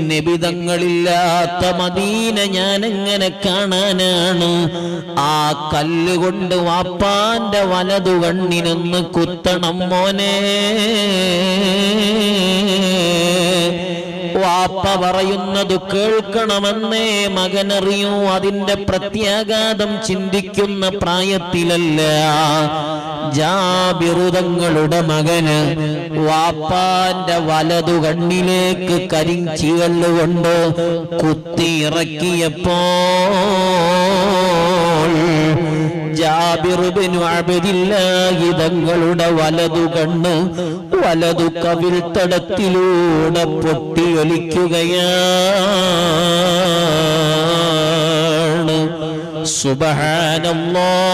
നിബിതങ്ങളില്ലാത്ത Medina ഞാൻ എങ്ങനെ കാണാനാണ്? ആ കല്ലുകൊണ്ട് വാപ്പാന്റെ വലതു കണ്ണിനൊന്ന് കുത്തണം മോനെ. വാപ്പ പറയുന്നത് കേൾക്കണമെന്നേ മകനറിയൂ. അതിന്റെ പ്രത്യാഘാതം ചിന്തിക്കുന്ന പ്രായത്തിലല്ല. ജാബിർ തങ്ങളുടെ മകന് വാപ്പാന്റെ വലതു കണ്ണിലേക്ക് കരിഞ്ചീകല്ലുകൊണ്ട് കുത്തിയിറക്കിയപ്പോൾ ജാബിർ ഇബ്നു അബ്ദില്ലാഹി തങ്ങളുടെ വലതു കണ്ണ് വലതു കവിൾത്തടത്തിലൂടെ പൊട്ടിയൊലിക്കുകയാണ്. സുബ്ഹാനല്ലാഹ്.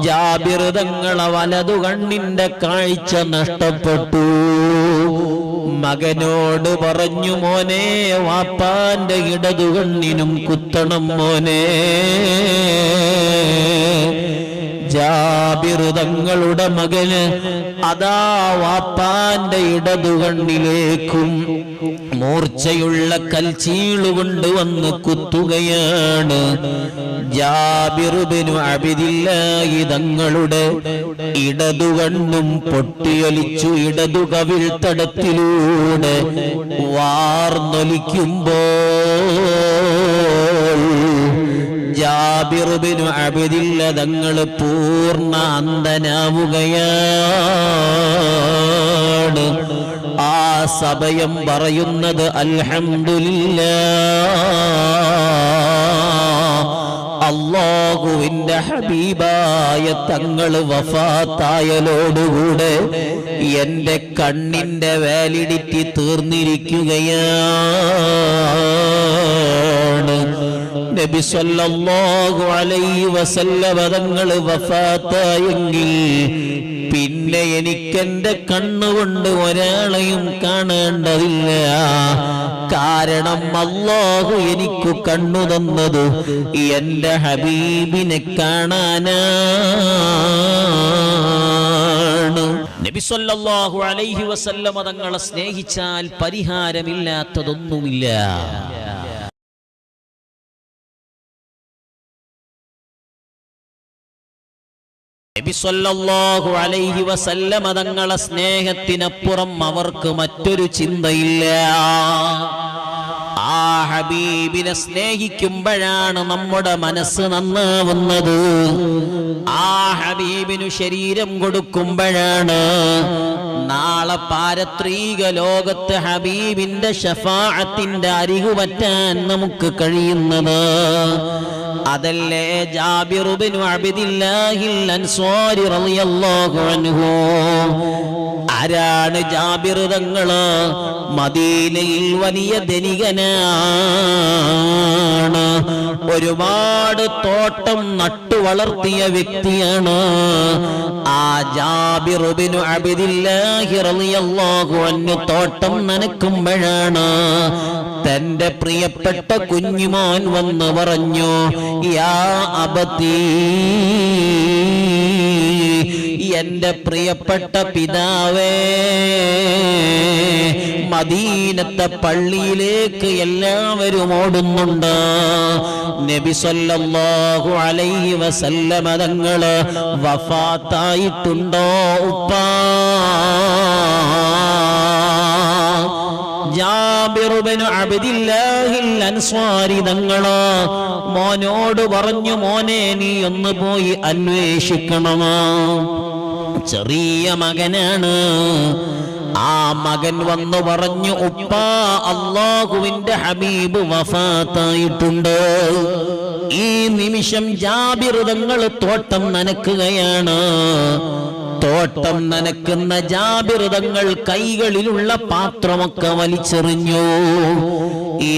ജാബിർ തങ്ങളെ വലതു കണ്ണിന്റെ കാഴ്ച നഷ്ടപ്പെട്ടു. മകനോട് പറഞ്ഞു, മോനെ വാപ്പാന്റെ ഇടതു കണ്ണിനും കുത്തണം മോനെ. ജാബിർ തങ്ങളുടെ മകന് അതാ വാപ്പാന്റെ ഇടതു കണ്ണിലേക്കും മൂർച്ചയുള്ള കൽച്ചീളുകൊണ്ട് വന്ന് കുത്തുകയാണ്. ജാബിർ ഇബ്നു അബ്ദില്ലാഹി തങ്ങളുടെ ഇടതു കണ്ണും പൊട്ടിയൊലിച്ചു. ഇടതു കവിൾത്തടത്തിലൂടെ വാർന്നൊലിക്കുമ്പോൾ ജാബിർ ഇബ്നു അബ്ദില്ലാ തങ്ങൾ പൂർണ്ണ അന്ധനാവുകയാണ്. ആ സമയം പറയുന്നത് അൽഹംദുലില്ലാഹ്, അല്ലാഹുവിന്റെ ഹബീബായ തങ്ങൾ വഫാത്തായലോടുകൂടെ എന്റെ കണ്ണിന്റെ വാലിഡിറ്റി തീർന്നിരിക്കുകയാണ്. നബി സല്ലല്ലാഹു അലൈഹി വസല്ലം തങ്ങൾ വഫാത്തായെങ്കിൽ പിന്നെ എനിക്കെന്റെ കണ്ണുകൊണ്ട് ഒരാളെയും കാണേണ്ടതില്ല. കാരണം അല്ലാഹു എനിക്ക് കണ്ണു തന്നത് എന്റെ ഹബീബിനെ കാണാനാണ്. നബി സല്ലല്ലാഹു അലൈഹി വസല്ലം തങ്ങളെ സ്നേഹിച്ചാൽ പരിഹാരമില്ലാത്തതൊന്നുമില്ല. നബി സല്ലല്ലാഹു അലൈഹി വസല്ലം തങ്ങളെ സ്നേഹത്തിനപ്പുറം അവർക്ക് മറ്റൊരു ചിന്തയില്ല. ആ ഹബീബിനെ സ്നേഹിക്കുമ്പോഴാണ് നമ്മുടെ മനസ്സ് നന്നാവുന്നത്. ആ ഹബീബിനു ശരീരം കൊടുക്കുമ്പോഴാണ് നാളെ പാരത്രിക ലോകത്ത് ഹബീബിന്റെ ശഫാഅത്തിന്റെ അരികു പറ്റാൻ നമുക്ക് കഴിയുന്നത്. അതല്ലേ ജാബിർ ഇബ്നു അബ്ദില്ലാഹിൽ അൻസ്വാരി റളിയല്ലാഹു അൻഹു. ആരാണ് ജാബിർ തങ്ങള്? മദീനയിൽ വലിയ ധനികനാണ്. ഒരുപാട് തോട്ടം നട്ടു വളർത്തിയ വ്യക്തിയാണ്. ആ ജാബിർ ഇബ്നു അബ്ദില്ലാഹി റളിയല്ലാഹു അൻഹു തോട്ടം നനക്കുമ്പോഴാണ് തന്റെ പ്രിയപ്പെട്ട കുഞ്ഞുമോൻ വന്ന് പറഞ്ഞു, യാ അബതീ, എന്റെ പ്രിയപ്പെട്ട പിതാവേ, മദീനത്തെ പള്ളിയിലേക്ക് എല്ലാവരും ഓടുന്നുണ്ട്. നബി സല്ലല്ലാഹു അലൈഹി വസല്ലം തങ്ങള് വഫാത്തായിട്ടുണ്ടോ ഉപ്പാ? ജാബിർ ഇബ്നു അബ്ദില്ലാഹിൽ അൻസ്വാരി തങ്ങള് മോനോട് പറഞ്ഞു, മോനെ നീ ഒന്ന് പോയി അന്വേഷിക്കണമോ? ചെറിയ മകനാണ്. ആ മകൻ വന്നു പറഞ്ഞു, ഉപ്പാ, അല്ലാഹുവിന്റെ ഹബീബ് വഫാത്തായിട്ടുണ്ട്. ഈ നിമിഷം ജാബിർ തങ്ങൾ തോട്ടം നനക്കുകയാണ്. തോട്ടം നനക്കുന്ന ജാബിർ തങ്ങൾ കൈകളിലുള്ള പാത്രമൊക്കെ വലിച്ചെറിഞ്ഞു.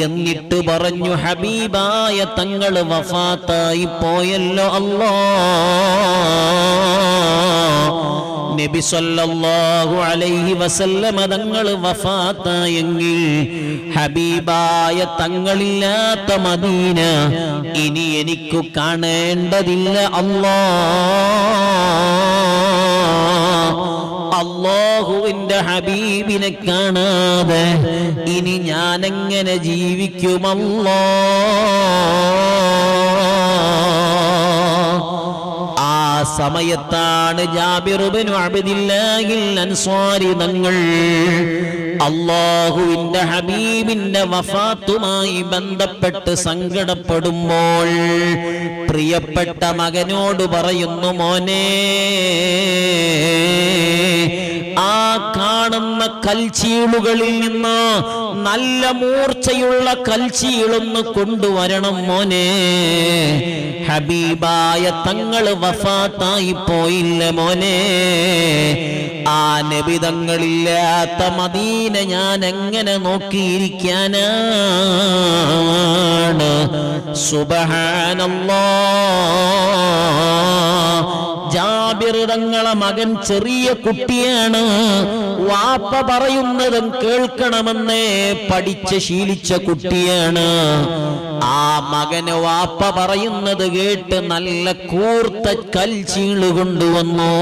എന്നിട്ട് പറഞ്ഞു, ഹബീബായ തങ്ങൾ വഫാത്തായി പോയല്ലോ അല്ലാഹ്. നബി സല്ലല്ലാഹു അലൈഹി വസല്ലം തങ്ങൾ വഫാത്തായെങ്കിൽ ഹബീബായ തങ്ങളില്ലാത്ത മദീന ഇനി എനിക്ക് കാണേണ്ടതില്ല അല്ലാഹ്. അല്ലാഹുവിന്റെ ഹബീബിനെ കാണാതെ ഇനി ഞാനെങ്ങനെ ജീവിക്കുമല്ലോ? ആ സമയത്താണ് ജാബിർ ഇബ്നു അബ്ദില്ലാഹിൽ അൻസ്വാരി തങ്ങൾ അല്ലാഹുവിന്റെ ഹബീബിന്റെ വഫാത്തുമായി ബന്ധപ്പെട്ട് സങ്കടപ്പെടുമ്പോൾ പ്രിയപ്പെട്ട മകനോട് പറയുന്നു, മോനെ, ആ കാണുന്ന കൽച്ചീളുകളിൽ നിന്ന് നല്ല മൂർച്ചയുള്ള കൽച്ചീളൊന്ന് കൊണ്ടുവരണം മോനെ. ഹബീബായ തങ്ങൾ വഫാത്തായി പോയില്ല മോനെ. ആ നബി തങ്ങളില്ലാത്ത മദീന ഞാൻ എങ്ങനെ നോക്കിയിരിക്കാനാണ്? സുബ്ഹാനല്ലാഹ്. ജാബിർ തങ്ങളെ മകൻ ചെറിയ കുട്ടിയാണ്. വാപ്പ പറയുന്നതും കേൾക്കണമെന്നേ പഠിച്ച് ശീലിച്ച കുട്ടിയാണ്. ആ മകന് വാപ്പ പറയുന്നത് കേട്ട് നല്ല കൂർത്ത കൽച്ചീള് കൊണ്ടുവന്നു.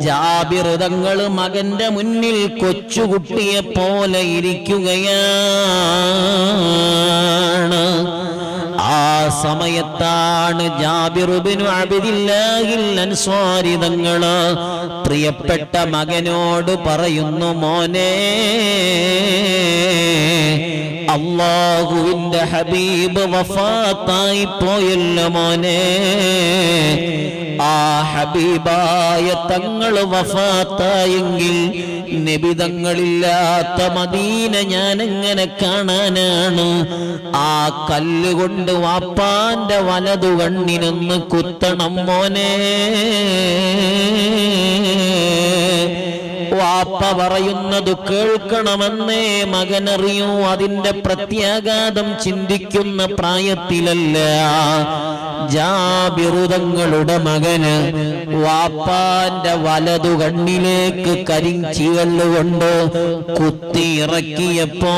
ജാബിർ തങ്ങൾ മകന്റെ മുന്നിൽ കൊച്ചുകുട്ടിയെ പോലെ ഇരിക്കുകയാണ്. ആ സമയത്താണ് ജാബിർ ഇബ്നു അബ്ദില്ലാഹിൽ അൻസ്വാരി തങ്ങൾ പ്രിയപ്പെട്ട മകനോട് പറയുന്നു, മോനെ, അല്ലാഹുവിന്റെ ഹബീബ് വഫാത്തായി പോയല്ലോ മോനെ. ആ ഹബീബായ തങ്ങൾ വഫാത്തായെങ്കിൽ നബി തങ്ങളില്ലാത്ത മദീന ഞാൻ എങ്ങനെ കാണാനാണ്? ആ കല്ലുകൊണ്ട് വാപ്പാന്റെ വലതു കണ്ണിനൊന്ന് കുത്തണം മോനെ. വാപ്പ പറയുന്നത് കേൾക്കണമെന്നേ മകനറിയൂ. അതിന്റെ പ്രത്യാഘാതം ചിന്തിക്കുന്ന പ്രായത്തിലല്ല ജാബിർ തങ്ങളുടെ മകന് വാപ്പാന്റെ വലതു കണ്ണിലേക്ക് കരിഞ്ചീകല്ലുകൊണ്ട് കുത്തിയിറക്കിയപ്പോൾ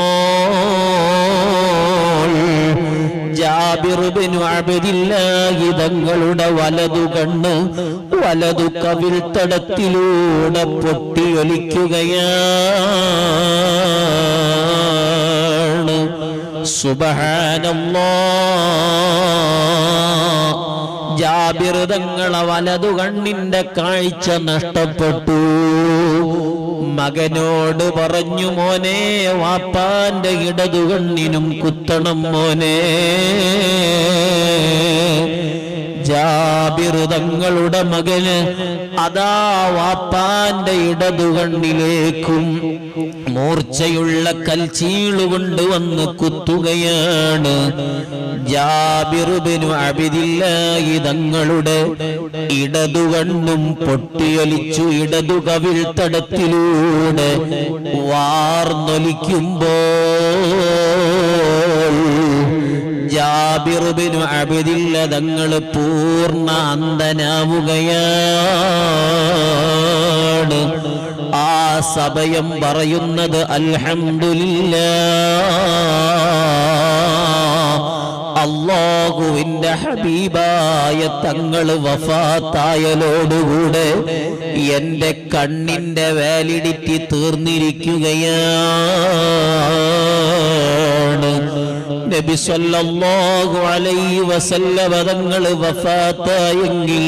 ജാബിർ ഇബ്നു അബ്ദില്ലാഹി തങ്ങളുടെ വലതു കണ്ണ് വലതു കവിൾത്തടത്തിലൂടെ പൊട്ടിയൊലിക്കുകയാണ്. സുബ്ഹാനല്ലാഹ്. ജാബിർ തങ്ങളെ വലതു കണ്ണിന്റെ കാഴ്ച നഷ്ടപ്പെട്ടു. മകനോട് പറഞ്ഞു, മോനെ, വാപ്പാന്റെ ഇടതു കണ്ണിനും കുത്തണം മോനെ. ജാബിർ തങ്ങളുടെ മകന് അതാ വാപ്പാന്റെ ഇടതു കണ്ണിലേക്കും മൂർച്ചയുള്ള കൽച്ചീള് കൊണ്ടുവന്ന് കുത്തുകയാണ്. ജാബിർ ഇബ്നു അബ്ദില്ലാഹി തങ്ങളുടെ ഇടതു കണ്ണും പൊട്ടിയൊലിച്ചു ഇടതു കവിൾത്തടത്തിലൂടെ വാർന്നൊലിക്കുമ്പോൾ ജാബിർ ഇബ്നു അബ്ദില്ലാഹി തങ്ങൾ പൂർണ്ണ അന്ധനാവുകയാണ്. ആ സമയം പറയുന്നത് അൽഹംദുലില്ലാഹ്, അല്ലാഹുവിന്റെ ഹബീബായ തങ്ങൾ വഫാത്തായലോടുകൂടെ എന്റെ കണ്ണിന്റെ വാലിഡിറ്റി തീർന്നിരിക്കുകയാണ്. നബി സല്ലല്ലാഹു അലൈഹി വസല്ലം തങ്ങൾ വഫാത്തായെങ്കിൽ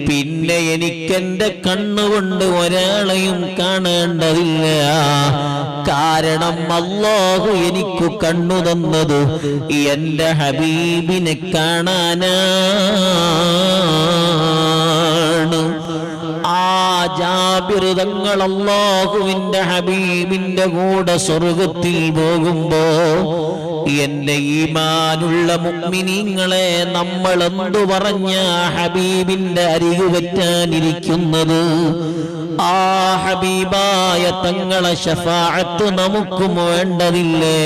പിന്നെ എനിക്കെന്റെ കണ്ണുകൊണ്ട് ഒരാളെയും കാണേണ്ടതില്ല. കാരണം അല്ലാഹു എനിക്ക് കണ്ണു തന്നത് എന്റെ ഹബീബിനെ കാണാനാണ്. ആ ജാബിർ തങ്ങൾ അല്ലാഹുവിന്റെ ഹബീബിന്റെ കൂടെ സ്വർഗത്തിൽ പോകുമ്പോ എന്റെ ഈമാനുള്ള മുഅ്മിനീങ്ങളെ, നമ്മൾ എന്തു പറഞ്ഞ ഹബീബിന്റെ അരികു പറ്റാനിരിക്കുന്നത്? ആ ഹബീബായ തങ്ങളെ ശഫാഅത്ത് നമുക്കും വേണ്ടതില്ലേ?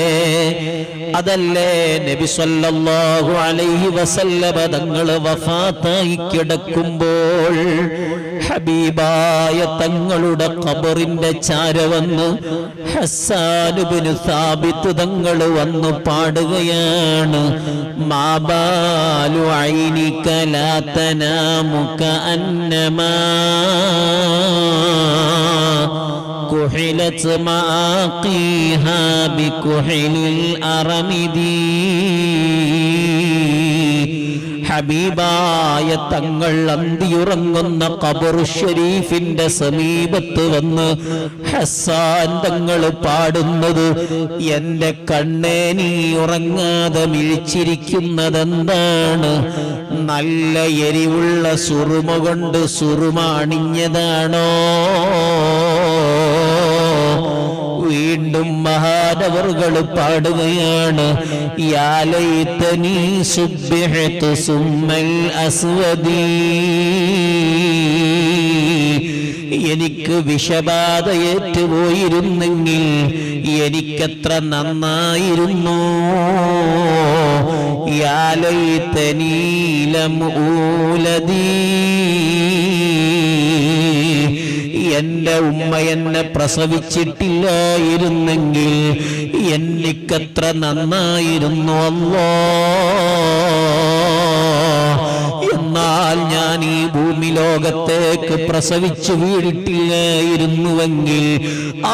അതല്ലേ നബി സല്ലല്ലാഹു അലൈഹി വസല്ലം തങ്ങൾ വഫാത്തായി കിടക്കുമ്പോൾ ഹബീബായ തങ്ങളുടെ ഖബറിന്റെ ചാര വന്ന് ഹസ്സാൻ ഇബ്നു സാബിത്ത് തങ്ങൾ വന്നു പാടുകയാണ്. മാബാലു ഐനിക ലാ തനാമു കഅന്നമാ കുഹിലത് മാഖീഹാ ബികുഹിലിൽ അറമിദി. ഹബീബായ തങ്ങൾ അന്തിയുറങ്ങുന്ന ഖബർ ഷരീഫിന്റെ സമീപത്ത് വന്ന് ഹസ്സാൻ തങ്ങൾ പാടുന്നത്, എന്റെ കണ്ണേ നീ ഉറങ്ങാതെ മിഴിച്ചിരിക്കുന്നതെന്താണ്? നല്ല എരിവുള്ള സുറുമ കൊണ്ട് സുറുമ അണിഞ്ഞതാണോ? വീണ്ടും മഹാനവറുകൾ പാടുകയാണ്. യാ ലൈതനീ സുബ്ബിഹ്തു സുമ്മൽ അസ്വദി. എനിക്ക് വിഷബാധ ഏറ്റുപോയിരുന്നെങ്കിൽ എനിക്കത്ര നന്നായിരുന്നു. യാ ലൈതനീ ലം ഊലദി. എന്റെ ഉമ്മ എന്നെ പ്രസവിച്ചിട്ടില്ലായിരുന്നെങ്കിൽ എനിക്കത്ര നന്നായിരുന്നു അല്ലാഹ്. എന്നാൽ ഞാൻ ഈ ഭൂമി ലോകത്തേക്ക് പ്രസവിച്ചു വീണിട്ടില്ലായിരുന്നുവെങ്കിൽ ആ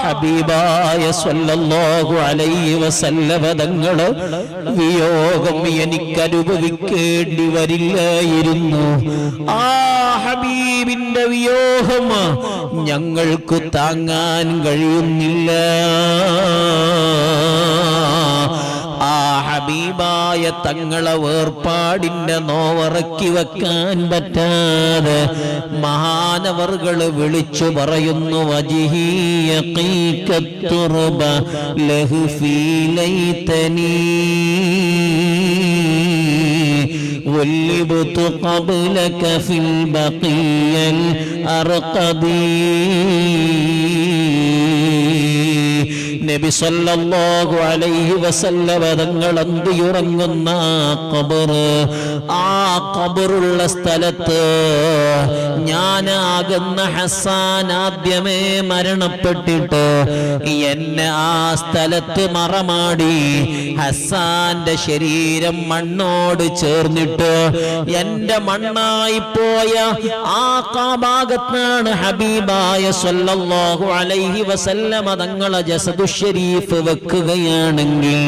ഹബീബായ സ്വല്ലല്ലാഹു അലൈഹി വസല്ലമ തങ്ങളെ വിയോഗം എനിക്ക് അനുഭവിക്കേണ്ടി വരില്ലായിരുന്നു. ആ ഹബീബിന്റെ വിയോഗം ഞങ്ങൾക്ക് താങ്ങാൻ കഴിയുന്നില്ല. ആ ഹബീബായ തങ്ങളെ വേർപാടിന്റെ നോവറക്കി വെക്കാൻ പറ്റാതെ മഹാനവർകൾ വിളിച്ചു പറയുന്നു, വജിഹി യഖീകത്തുർബ ലഹ്ഫി ലൈതനി വല്ലിബ്തു ഖബ്ലക ഫിൽ ബഖിയൽ അർഖദി. നബി സല്ലല്ലാഹു അലൈഹി വസല്ലമ തങ്ങൾ അന്തിയുറങ്ങുന്ന ഖബർ, ആ ഖബറുള്ള സ്ഥലത്ത് ഞാനാകുന്ന ഹസ്സാൻ ആദ്യമേ മരണപ്പെട്ടിട്ട് എന്നെ ആ സ്ഥലത്ത് മറമാടി ഹസ്സാന്റെ ശരീരം മണ്ണോട് ചേർന്നിട്ട് എന്റെ മണ്ണായി പോയ ആ ഭാഗത്താണ് ഹബീബായ സല്ലല്ലാഹു അലൈഹി വസല്ലമ തങ്ങളെ ജസദു ഷരീഫ് വെക്കുകയാണെങ്കിൽ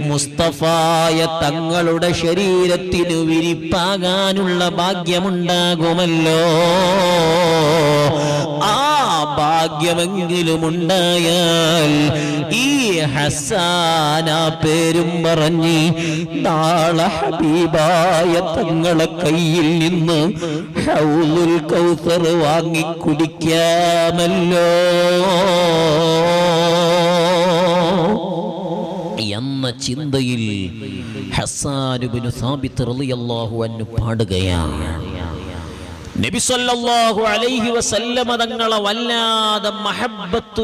മുസ്തഫായ തങ്ങളുടെ ശരീരത്തിനു വിരിപ്പാകാനുള്ള ഭാഗ്യമുണ്ടാകുമല്ലോ. ആ ഭാഗ്യമെങ്കിലും ഉണ്ടായാൽ ഈ ഹസ്സാന പേരും പറഞ്ഞ് നാളെ ഹബീബായ തങ്ങളെ കയ്യിൽ നിന്ന് ഹൗലുൽ കൗസർ വാങ്ങി കുടിക്കാമല്ലോ എന്ന ചിന്തയിൽ ഹസ്സാൻ ഇബ്നു സാബിത്ത് റളിയല്ലാഹു അൻഹു പാടുകയാണ്. നബി സല്ലല്ലാഹു അലൈഹി വസല്ലമ തങ്ങളെ വല്ലാതെ മഹബ്ബത്ത്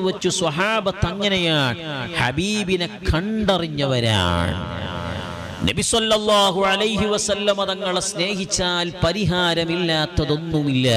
വെച്ചു സ്വഹാബത്ത്. അങ്ങനെയാണ്, ഹബീബിനെ കണ്ടറിഞ്ഞവരാണ്. നബി സല്ലല്ലാഹു അലൈഹി വസല്ലമ തങ്ങളെ സ്നേഹിച്ചാൽ പരിഹാരമില്ലാത്തതൊന്നുമില്ല.